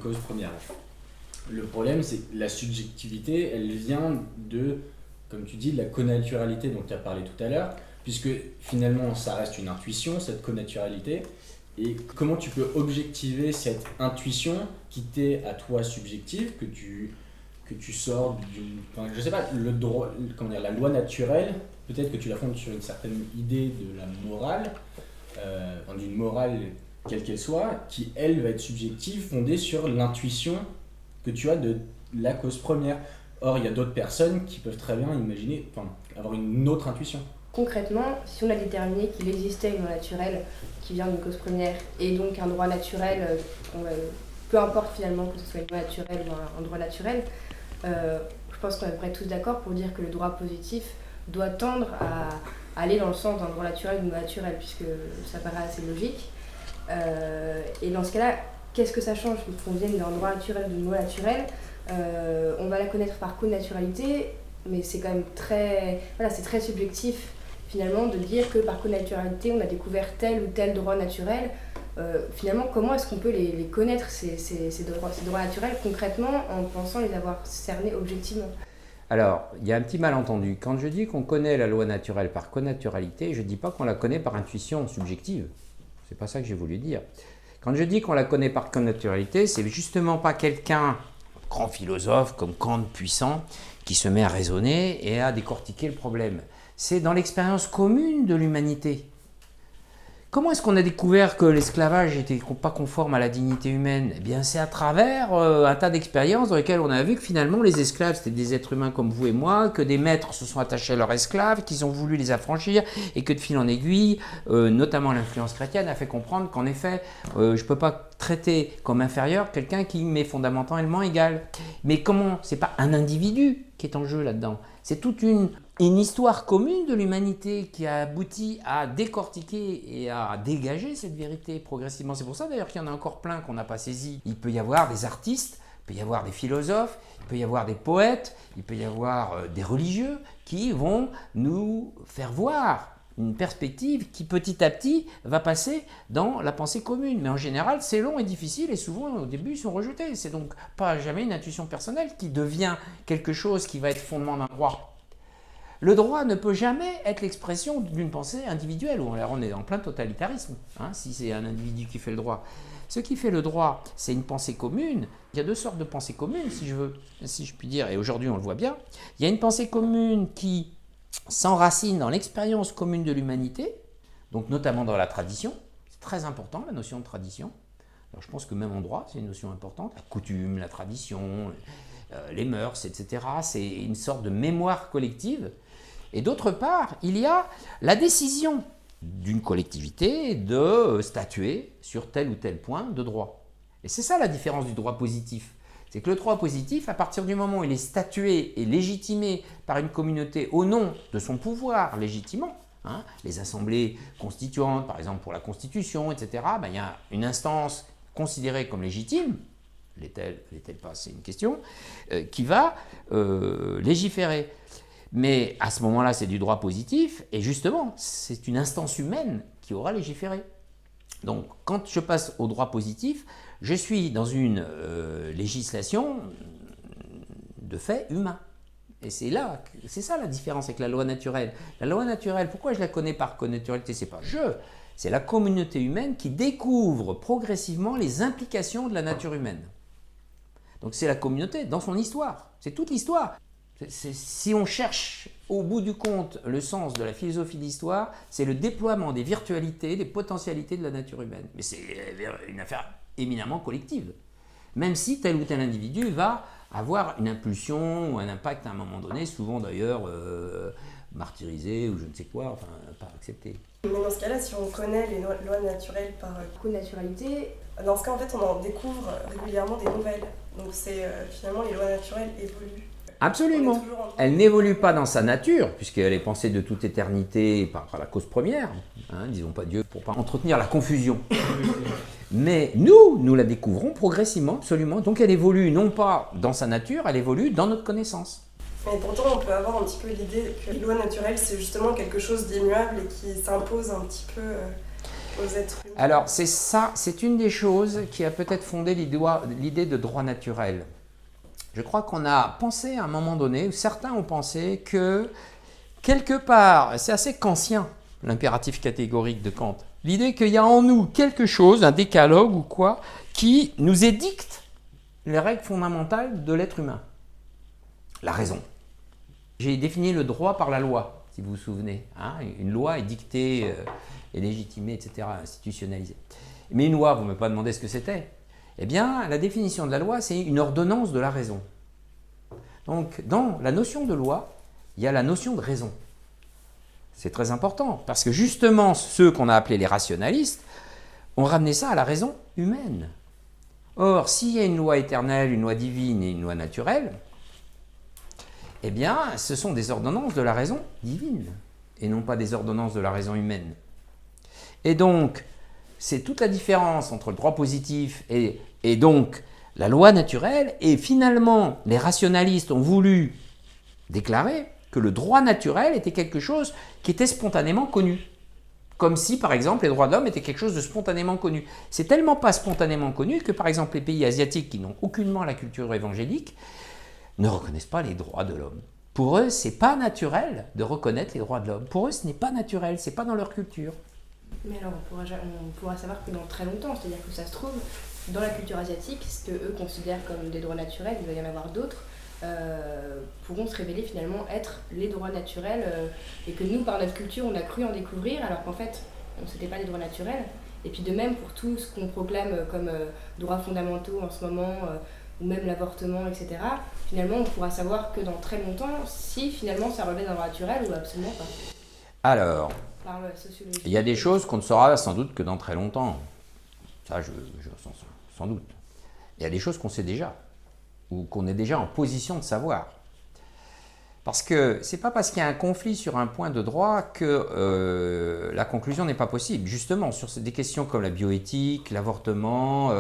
cause première. Le problème, c'est que la subjectivité, elle vient de, comme tu dis, de la connaturalité dont tu as parlé tout à l'heure, puisque finalement, ça reste une intuition, cette connaturalité. Et comment tu peux objectiver cette intuition qui t'est à toi subjective, que tu sors d'une... Enfin, je sais pas, le droit, comment dire, la loi naturelle, peut-être que tu la fondes sur une certaine idée de la morale, enfin, d'une morale quelle qu'elle soit, qui elle va être subjective, fondée sur l'intuition que tu as de la cause première. Or, il y a d'autres personnes qui peuvent très bien imaginer, enfin, avoir une autre intuition. Concrètement, si on a déterminé qu'il existait une loi naturelle qui vient d'une cause première et donc un droit naturel, peu importe finalement que ce soit une loi naturelle ou un droit naturel, je pense qu'on est tous d'accord pour dire que le droit positif doit tendre à aller dans le sens d'un droit naturel ou d'une loi naturelle, puisque ça paraît assez logique. Et dans ce cas-là, qu'est-ce que ça change qu'on vienne d'un droit naturel ou d'une loi naturelle? On va la connaître par connaturalité, mais c'est quand même c'est très subjectif finalement de dire que par connaturalité on a découvert tel ou tel droit naturel. Finalement, comment est-ce qu'on peut les connaître, ces droits naturels, concrètement, en pensant les avoir cernés objectivement? Alors, il y a un petit malentendu. Quand je dis qu'on connaît la loi naturelle par connaturalité, je ne dis pas qu'on la connaît par intuition subjective. C'est pas ça que j'ai voulu dire. Quand je dis qu'on la connaît par connaturalité, c'est justement pas quelqu'un, grand philosophe comme Kant puissant, qui se met à raisonner et à décortiquer le problème. C'est dans l'expérience commune de l'humanité. Comment est-ce qu'on a découvert que l'esclavage n'était pas conforme à la dignité humaine? Eh bien, c'est à travers un tas d'expériences dans lesquelles on a vu que finalement les esclaves, c'était des êtres humains comme vous et moi, que des maîtres se sont attachés à leurs esclaves, qu'ils ont voulu les affranchir, et que de fil en aiguille, notamment l'influence chrétienne, a fait comprendre qu'en effet, je ne peux pas traiter comme inférieur quelqu'un qui m'est fondamentalement égal. Mais comment? C'est pas un individu qui est en jeu là-dedans. C'est toute une histoire commune de l'humanité qui a abouti à décortiquer et à dégager cette vérité progressivement. C'est pour ça d'ailleurs qu'il y en a encore plein qu'on n'a pas saisi. Il peut y avoir des artistes, il peut y avoir des philosophes, il peut y avoir des poètes, il peut y avoir des religieux qui vont nous faire voir une perspective qui petit à petit va passer dans la pensée commune. Mais en général, c'est long et difficile et souvent au début ils sont rejetés. C'est donc pas jamais une intuition personnelle qui devient quelque chose qui va être fondement d'un droit. Le droit ne peut jamais être l'expression d'une pensée individuelle, où on est en plein totalitarisme, si c'est un individu qui fait le droit. Ce qui fait le droit, c'est une pensée commune. Il y a deux sortes de pensées communes, si je puis dire, et aujourd'hui on le voit bien. Il y a une pensée commune qui s'enracine dans l'expérience commune de l'humanité, donc notamment dans la tradition. C'est très important, la notion de tradition. Alors je pense que même en droit, c'est une notion importante. La coutume, la tradition, les mœurs, etc. C'est une sorte de mémoire collective. Et d'autre part, il y a la décision d'une collectivité de statuer sur tel ou tel point de droit. Et c'est ça la différence du droit positif. C'est que le droit positif, à partir du moment où il est statué et légitimé par une communauté au nom de son pouvoir légitimement, les assemblées constituantes, par exemple pour la Constitution, etc., il y a une instance considérée comme légitime, l'est-elle pas, c'est une question, qui va légiférer. Mais à ce moment-là, c'est du droit positif, et justement, c'est une instance humaine qui aura légiféré. Donc, quand je passe au droit positif, je suis dans une législation de fait humain. Et c'est ça la différence avec la loi naturelle. La loi naturelle, pourquoi je la connais par connaturalité? C'est pas c'est la communauté humaine qui découvre progressivement les implications de la nature humaine. Donc c'est la communauté dans son histoire, c'est toute l'histoire. Si on cherche au bout du compte le sens de la philosophie d'histoire, c'est le déploiement des virtualités, des potentialités de la nature humaine. Mais c'est une affaire éminemment collective. Même si tel ou tel individu va avoir une impulsion ou un impact à un moment donné, souvent d'ailleurs martyrisé ou je ne sais quoi, enfin pas accepté. Mais dans ce cas-là, si on connaît les lois naturelles par Connaturalité, dans ce cas, en fait, on en découvre régulièrement des nouvelles. Donc c'est finalement les lois naturelles évoluent. Absolument. Elle n'évolue pas dans sa nature, puisqu'elle est pensée de toute éternité par la cause première, disons pas Dieu, pour ne pas entretenir la confusion. Mais nous la découvrons progressivement, absolument. Donc elle évolue non pas dans sa nature, elle évolue dans notre connaissance. Mais pourtant, on peut avoir un petit peu l'idée que les lois naturelles, c'est justement quelque chose d'immuable et qui s'impose un petit peu aux êtres humains. Alors, c'est ça, c'est une des choses qui a peut-être fondé l'idée de droit naturel. Je crois qu'on a pensé à un moment donné, ou certains ont pensé que, quelque part, c'est assez kantien, l'impératif catégorique de Kant. L'idée qu'il y a en nous quelque chose, un décalogue ou quoi, qui nous édicte les règles fondamentales de l'être humain. La raison. J'ai défini le droit par la loi, si vous vous souvenez. Hein, une loi est dictée, est légitimée, etc., institutionnalisée. Mais une loi, vous ne m'avez pas demandé ce que c'était. Eh bien, la définition de la loi, c'est une ordonnance de la raison. Donc, dans la notion de loi, il y a la notion de raison. C'est très important, parce que justement, ceux qu'on a appelés les rationalistes ont ramené ça à la raison humaine. Or, s'il y a une loi éternelle, une loi divine et une loi naturelle, eh bien, ce sont des ordonnances de la raison divine, et non pas des ordonnances de la raison humaine. Et donc, c'est toute la différence entre le droit positif et donc la loi naturelle, et finalement, les rationalistes ont voulu déclarer que le droit naturel était quelque chose qui était spontanément connu. Comme si, par exemple, les droits de l'homme étaient quelque chose de spontanément connu. C'est tellement pas spontanément connu que, par exemple, les pays asiatiques qui n'ont aucunement la culture évangélique ne reconnaissent pas les droits de l'homme. Pour eux, c'est pas naturel de reconnaître les droits de l'homme. Pour eux, ce n'est pas naturel, c'est pas dans leur culture. Mais alors, on pourra savoir que dans très longtemps, c'est-à-dire que ça se trouve, dans la culture asiatique, ce que eux considèrent comme des droits naturels, il va y en avoir d'autres, pourront se révéler finalement être les droits naturels et que nous, par notre culture, on a cru en découvrir alors qu'en fait, c'était pas des droits naturels. Et puis de même pour tout ce qu'on proclame comme droits fondamentaux en ce moment, ou même l'avortement, etc., finalement, on pourra savoir que dans très longtemps, si finalement ça relève d'un droit naturel ou absolument pas. Alors, Par la sociologie. il y a des choses qu'on ne saura sans doute que dans très longtemps. Ça, sans doute. Il y a des choses qu'on sait déjà, ou qu'on est déjà en position de savoir. Parce que c'est pas parce qu'il y a un conflit sur un point de droit que la conclusion n'est pas possible. Justement, sur des questions comme la bioéthique, l'avortement,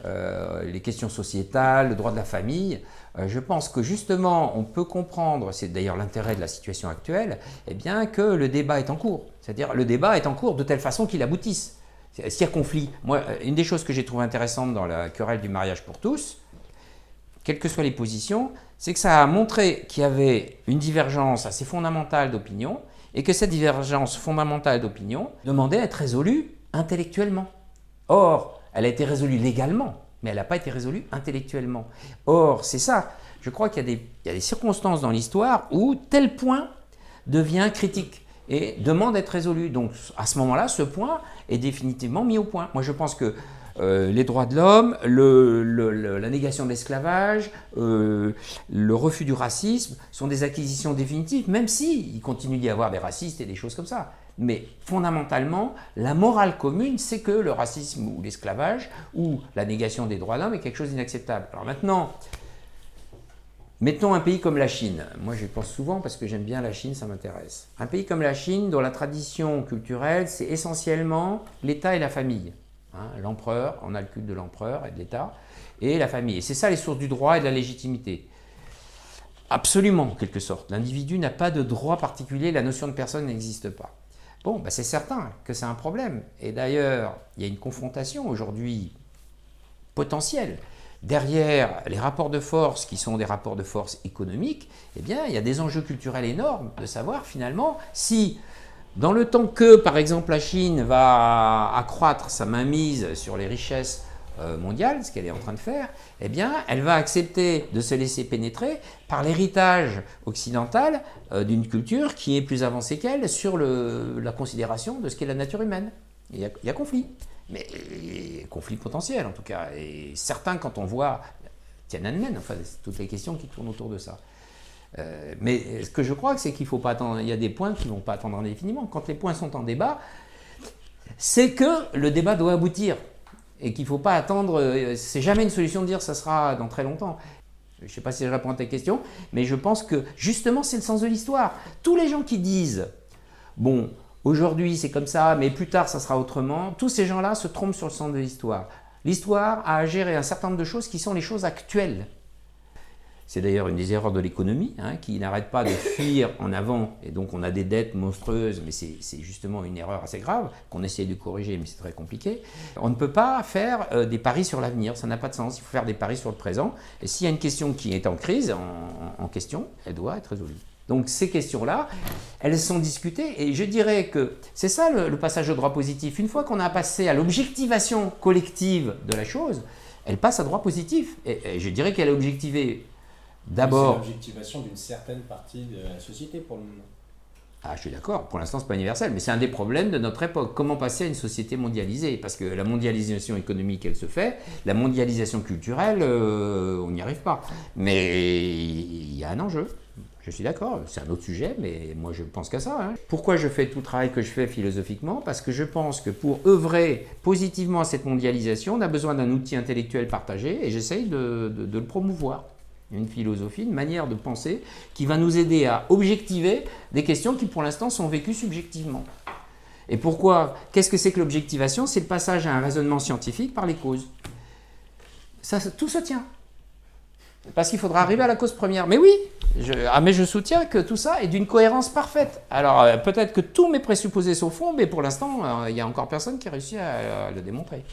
les questions sociétales, le droit de la famille, je pense que justement, on peut comprendre, c'est d'ailleurs l'intérêt de la situation actuelle, eh bien que le débat est en cours. C'est-à-dire le débat est en cours de telle façon qu'il aboutisse. S'il y a conflit, moi, une des choses que j'ai trouvé intéressante dans la querelle du mariage pour tous, quelles que soient les positions, c'est que ça a montré qu'il y avait une divergence assez fondamentale d'opinion et que cette divergence fondamentale d'opinion demandait à être résolue intellectuellement. Or, elle a été résolue légalement, mais elle n'a pas été résolue intellectuellement. Or, c'est ça. Je crois qu'il y a des circonstances dans l'histoire où tel point devient critique et demande d'être résolu. Donc, à ce moment-là, ce point est définitivement mis au point. Moi, je pense que les droits de l'homme, la négation de l'esclavage, le refus du racisme sont des acquisitions définitives, même s'il continue d'y avoir des racistes et des choses comme ça. Mais fondamentalement, la morale commune, c'est que le racisme ou l'esclavage ou la négation des droits de l'homme est quelque chose d'inacceptable. Alors maintenant, mettons un pays comme la Chine. Moi, j'y pense souvent parce que j'aime bien la Chine, ça m'intéresse. Un pays comme la Chine, dont la tradition culturelle, c'est essentiellement l'État et la famille. Hein, l'empereur, on a le culte de l'empereur et de l'État, et la famille. Et c'est ça les sources du droit et de la légitimité. Absolument, en quelque sorte. L'individu n'a pas de droit particulier, la notion de personne n'existe pas. Bon, ben c'est certain que c'est un problème. Et d'ailleurs, il y a une confrontation aujourd'hui potentielle. Derrière les rapports de force, qui sont des rapports de force économiques, eh bien, il y a des enjeux culturels énormes de savoir finalement si, dans le temps que, par exemple, la Chine va accroître sa mainmise sur les richesses mondiales, ce qu'elle est en train de faire, eh bien, elle va accepter de se laisser pénétrer par l'héritage occidental d'une culture qui est plus avancée qu'elle sur la considération de ce qu'est la nature humaine. Il y a conflit, mais conflit potentiel en tout cas. Et certains, quand on voit Tiananmen, enfin, c'est toutes les questions qui tournent autour de ça. Mais ce que je crois, c'est qu'il faut pas attendre. Il y a des points qui ne vont pas attendre indéfiniment. Quand les points sont en débat, c'est que le débat doit aboutir et qu'il ne faut pas attendre. C'est jamais une solution de dire ça sera dans très longtemps. Je ne sais pas si je réponds à ta question, mais je pense que justement c'est le sens de l'histoire. Tous les gens qui disent bon, aujourd'hui c'est comme ça, mais plus tard ça sera autrement, tous ces gens-là se trompent sur le sens de l'histoire. L'histoire a à gérer un certain nombre de choses qui sont les choses actuelles. C'est d'ailleurs une des erreurs de l'économie, qui n'arrête pas de fuir en avant, et donc on a des dettes monstrueuses, mais c'est justement une erreur assez grave, qu'on essaie de corriger, mais c'est très compliqué. On ne peut pas faire des paris sur l'avenir, ça n'a pas de sens, il faut faire des paris sur le présent, et s'il y a une question qui est en crise, en question, elle doit être résolue. Donc ces questions-là, elles sont discutées, et je dirais que c'est ça le passage au droit positif. Une fois qu'on a passé à l'objectivation collective de la chose, elle passe à droit positif, et je dirais qu'elle est objectivée. D'abord, c'est l'objectivation d'une certaine partie de la société pour le moment. Ah, je suis d'accord, pour l'instant, ce n'est pas universel, mais c'est un des problèmes de notre époque. Comment passer à une société mondialisée? Parce que la mondialisation économique, elle se fait, la mondialisation culturelle, on n'y arrive pas. Mais il y a un enjeu, je suis d'accord, c'est un autre sujet, mais moi je pense qu'à ça. Pourquoi je fais tout le travail que je fais philosophiquement? Parce que je pense que pour œuvrer positivement à cette mondialisation, on a besoin d'un outil intellectuel partagé, et j'essaye de le promouvoir. Une philosophie, une manière de penser qui va nous aider à objectiver des questions qui pour l'instant sont vécues subjectivement. Et pourquoi? Qu'est-ce que c'est que l'objectivation? C'est le passage à un raisonnement scientifique par les causes. Ça, tout se tient. Parce qu'il faudra arriver à la cause première. Mais oui, mais je soutiens que tout ça est d'une cohérence parfaite. Alors peut-être que tous mes présupposés sont faux, mais pour l'instant, il n'y a encore personne qui a réussi à le démontrer.